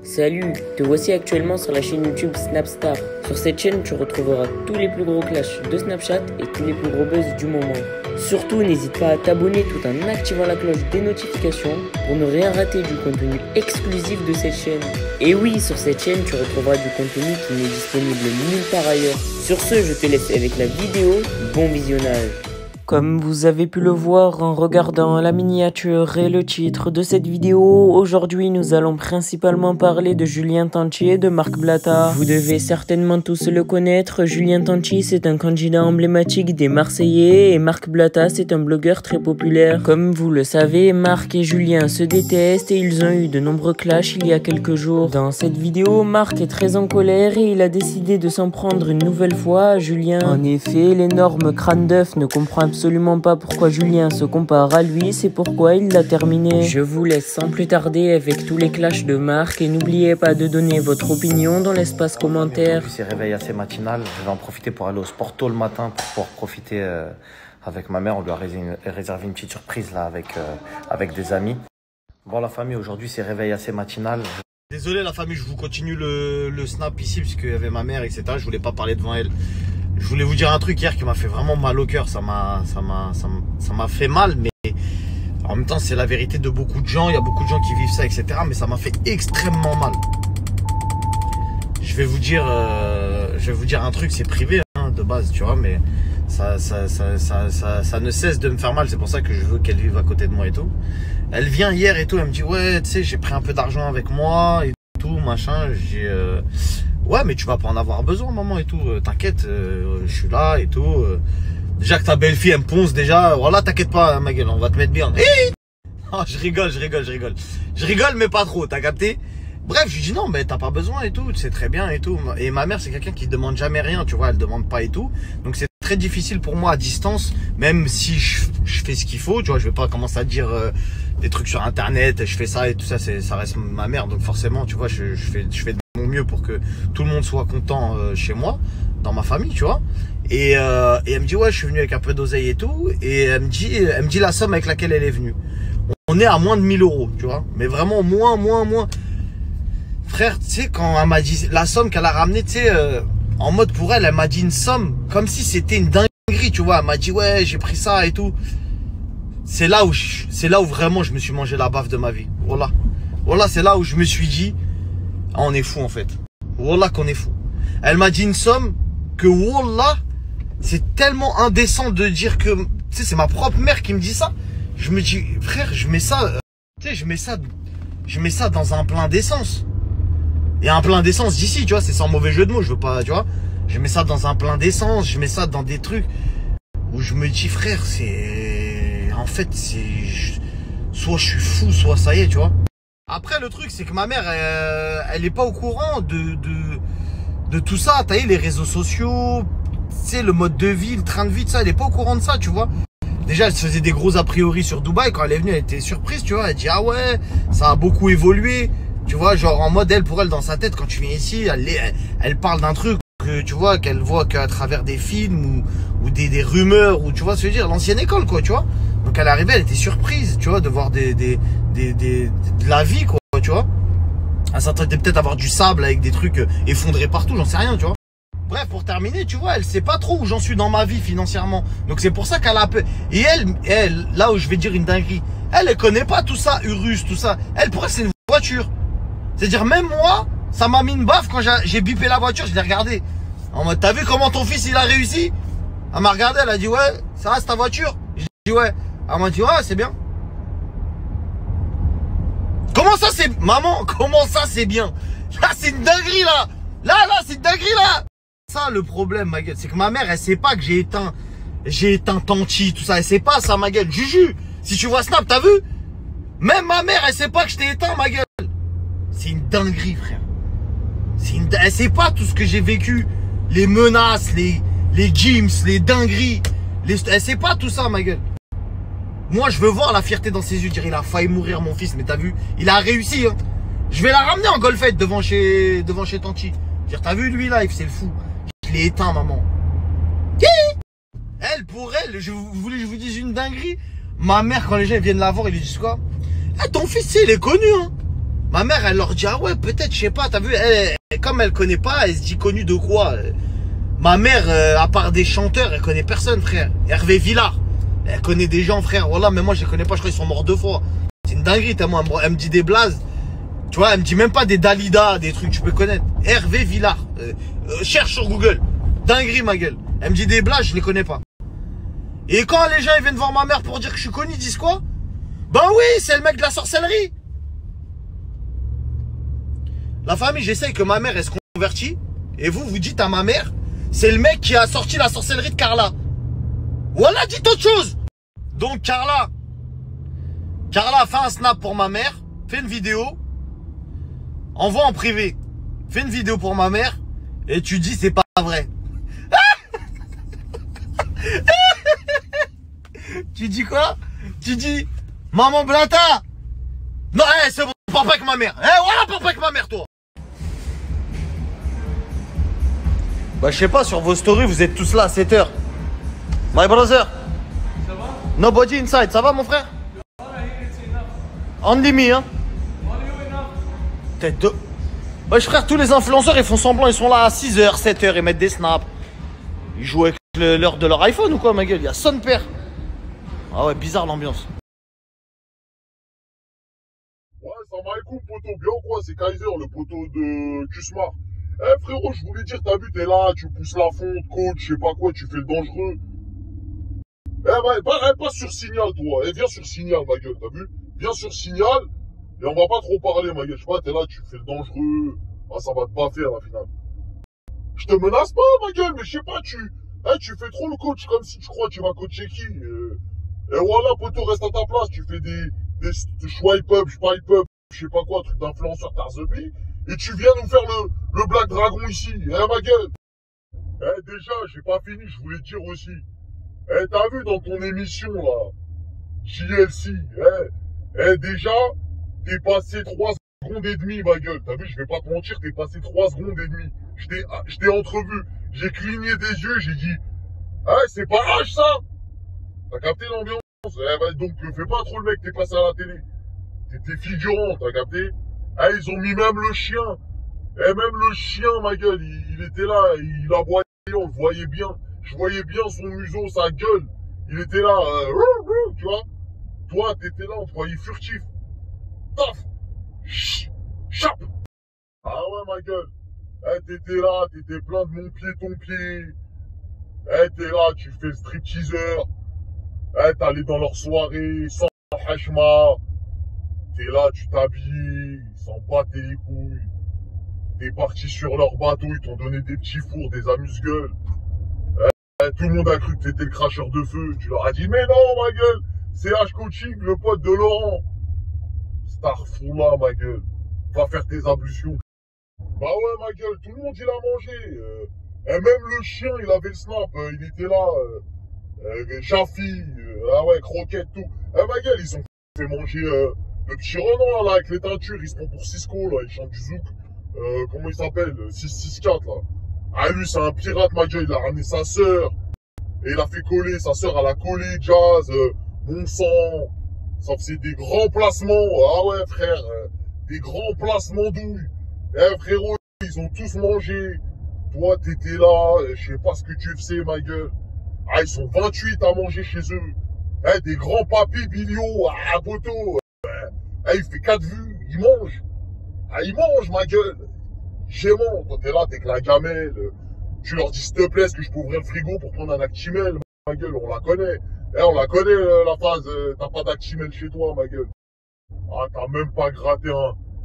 Salut, te voici actuellement sur la chaîne YouTube Snapstar. Sur cette chaîne, tu retrouveras tous les plus gros clashs de Snapchat et tous les plus gros buzz du moment. Surtout, n'hésite pas à t'abonner tout en activant la cloche des notifications pour ne rien rater du contenu exclusif de cette chaîne. Et oui, sur cette chaîne, tu retrouveras du contenu qui n'est disponible nulle part ailleurs. Sur ce, je te laisse avec la vidéo. Bon visionnage. Comme vous avez pu le voir en regardant la miniature et le titre de cette vidéo, aujourd'hui nous allons principalement parler de Julien Tanti et de Marc Blatta. Vous devez certainement tous le connaître, Julien Tanti c'est un candidat emblématique des Marseillais et Marc Blatta c'est un blogueur très populaire. Comme vous le savez, Marc et Julien se détestent et ils ont eu de nombreux clashs il y a quelques jours. Dans cette vidéo, Marc est très en colère et il a décidé de s'en prendre une nouvelle fois à Julien. En effet, l'énorme crâne d'œuf ne comprend absolument pas pourquoi Julien se compare à lui, c'est pourquoi il l'a terminé. Je vous laisse sans plus tarder avec tous les clashs de Marc et n'oubliez pas de donner votre opinion dans l'espace commentaire. C'est réveil assez matinal, je vais en profiter pour aller au sport tôt le matin pour pouvoir profiter avec ma mère. On lui a réservé une petite surprise là avec des amis. Bon la famille, aujourd'hui c'est réveil assez matinal. Désolé la famille, je vous continue le snap ici parce qu'il y avait ma mère etc. Je voulais pas parler devant elle. Je voulais vous dire un truc hier qui m'a fait vraiment mal au cœur. Ça m'a fait mal, mais en même temps, c'est la vérité de beaucoup de gens. Il y a beaucoup de gens qui vivent ça, etc. Mais ça m'a fait extrêmement mal. Je vais vous dire un truc, c'est privé hein, de base, tu vois, mais ça ne cesse de me faire mal. C'est pour ça que je veux qu'elle vive à côté de moi et tout. Elle vient hier et tout, elle me dit ouais, tu sais, j'ai pris un peu d'argent avec moi et tout, machin. Ouais, mais tu vas pas en avoir besoin, maman, et tout. T'inquiète, je suis là et tout. Déjà que ta belle-fille, elle me ponce déjà. Voilà, t'inquiète pas, ma gueule, on va te mettre bien. Oh, je rigole. Je rigole, mais pas trop, t'as capté? Bref, je lui dis non, mais t'as pas besoin et tout, c'est très bien et tout. Et ma mère, c'est quelqu'un qui demande jamais rien, tu vois, elle demande pas et tout. Donc c'est très difficile pour moi à distance, même si je fais ce qu'il faut, tu vois, je vais pas commencer à dire des trucs sur internet, je fais ça et tout ça, ça reste ma mère, donc forcément, tu vois, je fais de mon mieux pour que tout le monde soit content chez moi, dans ma famille, tu vois. Et elle me dit ouais, je suis venu avec un peu d'oseille et tout, et elle me dit la somme avec laquelle elle est venue. On est à moins de 1000 €, tu vois, mais vraiment moins. Frère, tu sais, quand elle m'a dit la somme qu'elle a ramenée, tu sais, en mode pour elle m'a dit une somme comme si c'était une dinguerie, tu vois. Elle m'a dit ouais, j'ai pris ça et tout. C'est là où vraiment je me suis mangé la baffe de ma vie. Voilà, c'est là où je me suis dit ah, on est fou en fait. Wallah qu'on est fou. Elle m'a dit une somme que wallah, c'est tellement indécent de dire que, tu sais, c'est ma propre mère qui me dit ça. Je me dis frère, je mets ça, tu sais, je mets ça dans un plein d'essence. Et un plein d'essence d'ici, tu vois, c'est sans mauvais jeu de mots, je veux pas, tu vois. Je mets ça dans un plein d'essence, je mets ça dans des trucs où je me dis frère, en fait, soit je suis fou, soit ça y est, tu vois. Après, le truc, c'est que ma mère, elle est pas au courant de tout ça. T'as vu, les réseaux sociaux, tu sais, le mode de vie, le train de vie, tout ça, elle est pas au courant de ça, tu vois. Déjà, elle se faisait des gros a priori sur Dubaï. Quand elle est venue, elle était surprise, tu vois. Elle dit, ah ouais, ça a beaucoup évolué. Tu vois, genre en mode, pour elle, dans sa tête, quand tu viens ici, elle parle d'un truc que tu vois, qu'elle voit qu'à travers des films ou des rumeurs, ou tu vois ce que je veux dire, l'ancienne école, quoi, tu vois. Donc elle est arrivée, elle était surprise, tu vois, de voir de la vie, quoi, tu vois. Elle s'attendait peut-être à avoir du sable avec des trucs effondrés partout, j'en sais rien, tu vois. Bref, pour terminer, tu vois, elle sait pas trop où j'en suis dans ma vie financièrement. Donc c'est pour ça qu'elle a un peu... Et elle, là où je vais dire une dinguerie, elle connaît pas tout ça, Urus, tout ça. Elle, pour elle, c'est une voiture. C'est-à-dire, même moi, ça m'a mis une baffe quand j'ai bipé la voiture, je l'ai regardé. En mode, t'as vu comment ton fils, il a réussi? Elle m'a regardé, elle a dit, ouais, ça reste ta voiture? J'ai dit, ouais. Elle m'a dit, ouais, c'est bien. Comment ça, c'est... Maman, comment ça, c'est bien? Là, c'est une dinguerie, là. Là, c'est une dinguerie, là. Ça, le problème, ma gueule, c'est que ma mère, elle sait pas que j'ai éteint Tanti, tout ça. Elle sait pas ça, ma gueule. Juju, si tu vois Snap, t'as vu? Même ma mère, elle sait pas que je t'ai éteint, ma gueule. C'est une dinguerie, frère. Elle sait pas tout ce que j'ai vécu. Les menaces, les gyms, les dingueries. Elle sait pas tout ça, ma gueule. Moi, je veux voir la fierté dans ses yeux. Dire, il a failli mourir, mon fils. Mais t'as vu, il a réussi, hein. Je vais la ramener en golfette devant chez Tanti. Dire, t'as vu, lui, là, c'est le fou. Je l'ai éteint, maman. Elle, pour elle, vous voulez que je vous dise une dinguerie? Ma mère, quand les gens viennent la voir, ils lui disent quoi? Eh, ton fils, il est connu, hein. Ma mère, elle leur dit, ah ouais, peut-être, je sais pas, t'as vu, comme elle connaît pas, elle se dit connue de quoi? Ma mère, à part des chanteurs, elle connaît personne, frère. Hervé Villard, elle connaît des gens, frère. Voilà, mais moi, je les connais pas, je crois qu'ils sont morts 2 fois. C'est une dinguerie, tellement elle me dit des blazes. Tu vois, elle me dit même pas des Dalida, des trucs que tu peux connaître. Hervé Villard, cherche sur Google. Dinguerie, ma gueule. Elle me dit des blazes, je les connais pas. Et quand les gens ils viennent voir ma mère pour dire que je suis connu, ils disent quoi? Ben oui, c'est le mec de la sorcellerie. La famille, j'essaye que ma mère elle se convertit. Et vous dites à ma mère, c'est le mec qui a sorti la sorcellerie de Carla. Voilà, dites autre chose. Donc Carla, fais un snap pour ma mère. Fais une vidéo. Envoie en privé. Fais une vidéo pour ma mère. Et tu dis c'est pas vrai. Tu dis quoi? Tu dis maman Blata. Non, c'est bon, parle pas avec ma mère. Voilà, parle pas avec ma mère, toi. Bah, je sais pas, sur vos stories, vous êtes tous là à 7h. My brother. Ça va? Nobody inside, ça va, mon frère? Only me, hein? Tête de... Wesh, frère, tous les influenceurs, ils font semblant, ils sont là à 6h, 7h, ils mettent des snaps. Ils jouent avec l'heure de leur iPhone ou quoi, ma gueule? Il y a son père. Ah ouais, bizarre l'ambiance. Ouais, ça m'a écoute, poteau, bien ou quoi? C'est Kaiser, le poteau de Kusmar. Frérot, je voulais dire, t'as vu, t'es là, tu pousses la fonte, coach, je sais pas quoi, tu fais le dangereux. Pas sur Signal, toi. Viens sur Signal, ma gueule, t'as vu? Viens sur Signal, et on va pas trop parler, ma gueule. Je sais pas, t'es là, tu fais le dangereux. Ah, ça va te pas faire, la finale. Je te menace pas, ma gueule, mais je sais pas, tu fais trop le coach, comme si tu crois que tu vas coacher qui. Et voilà, poteau, reste à ta place, tu fais des swipe up, je sais pas quoi, truc d'influenceur Tarzebi, et tu viens nous faire le Black Dragon ici, ma gueule. Déjà, j'ai pas fini, je voulais te dire aussi. T'as vu dans ton émission, là, JLC, déjà, t'es passé 3 secondes et demie, ma gueule. T'as vu, je vais pas te mentir, t'es passé 3 secondes et demie. Je t'ai entrevu, j'ai cligné des yeux, j'ai dit, c'est pas H, ça? T'as capté l'ambiance? Donc, fais pas trop le mec, t'es passé à la télé. T'étais figurant, t'as capté? Ils ont mis même le chien. Même le chien, ma gueule, il était là, il aboyait, on le voyait bien. Je voyais bien son museau, sa gueule. Il était là, tu vois? Toi, t'étais là, on te voyait furtif. Taf! Chape! Ah ouais, ma gueule. T'étais là, t'étais plein de mon pied, ton pied. T'es là, tu fais le stripteaseur. T'allais dans leur soirée, sans hachma. T'es là, tu t'habilles, ils s'en battaient les couilles. T'es parti sur leur bateau, ils t'ont donné des petits fours, des amuse-gueules. Tout le monde a cru que t'étais le cracheur de feu. Tu leur as dit, mais non, ma gueule, c'est H-Coaching, le pote de Laurent. Starfoula, ma gueule. Va faire tes ablutions. Bah ouais, ma gueule, tout le monde, il a mangé. Et même le chien, il avait le snap, il était là. Chafi, ah ouais, croquette, tout. Ma gueule, ils ont fait manger le petit Renan, là, avec les teintures. Il se prend pour Cisco, là, il chante du zouk. Comment il s'appelle? 664, là. Ah, lui, c'est un pirate, ma gueule. Il a ramené sa sœur. Et il a fait coller. Sa sœur, elle a collé Jazz, Mon Sang. Ça faisait des grands placements. Ah ouais, frère. Des grands placements douilles. Frérot, ils ont tous mangé. Toi, t'étais là. Je sais pas ce que tu faisais, ma gueule. Ils sont 28 à manger chez eux. Des grands papis Bilio. Boto. Il fait 4 vues. Il mange. Il mange, ma gueule. Gément, quand t'es là, t'es que la gamelle. Tu leur dis, s'il te plaît, est-ce que je peux ouvrir le frigo pour prendre un Actimel? Ma gueule, on la connaît. On la connaît, la phase, t'as pas d'Actimel chez toi, ma gueule. T'as même pas gratté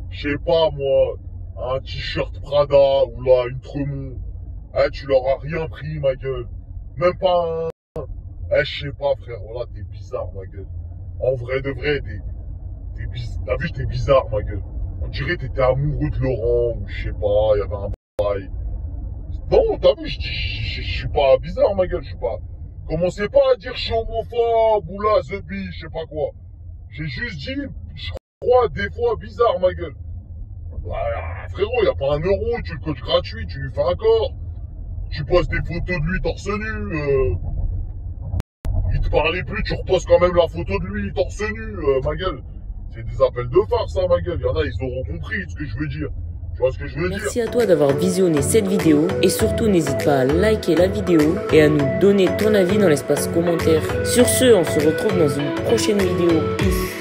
je sais pas, moi, un t-shirt Prada, ou là, une Tremont. Tu leur as rien pris, ma gueule. Même pas je sais pas, frère, voilà, t'es bizarre, ma gueule. En vrai de vrai, t'as vu, t'es bizarre, ma gueule. On dirait que t'étais amoureux de Laurent, ou je sais pas, il y avait un bail. Non, t'as vu, je suis pas bizarre, ma gueule, je suis pas. Commencez pas à dire je suis homophobe, ou là, the bitch, je sais pas quoi. J'ai juste dit, je crois, des fois, bizarre, ma gueule. Frérot, y a pas 1 euro, tu le coaches gratuit, tu lui fais un corps. Tu poses des photos de lui torse nu, il te parlait plus, tu reposes quand même la photo de lui torse nu, ma gueule. C'est des appels de farce, ça, ma gueule. Il y en a, ils auront compris ce que je veux dire. Tu vois ce que je veux dire? Merci à toi d'avoir visionné cette vidéo et surtout n'hésite pas à liker la vidéo et à nous donner ton avis dans l'espace commentaire. Sur ce, on se retrouve dans une prochaine vidéo. Peace.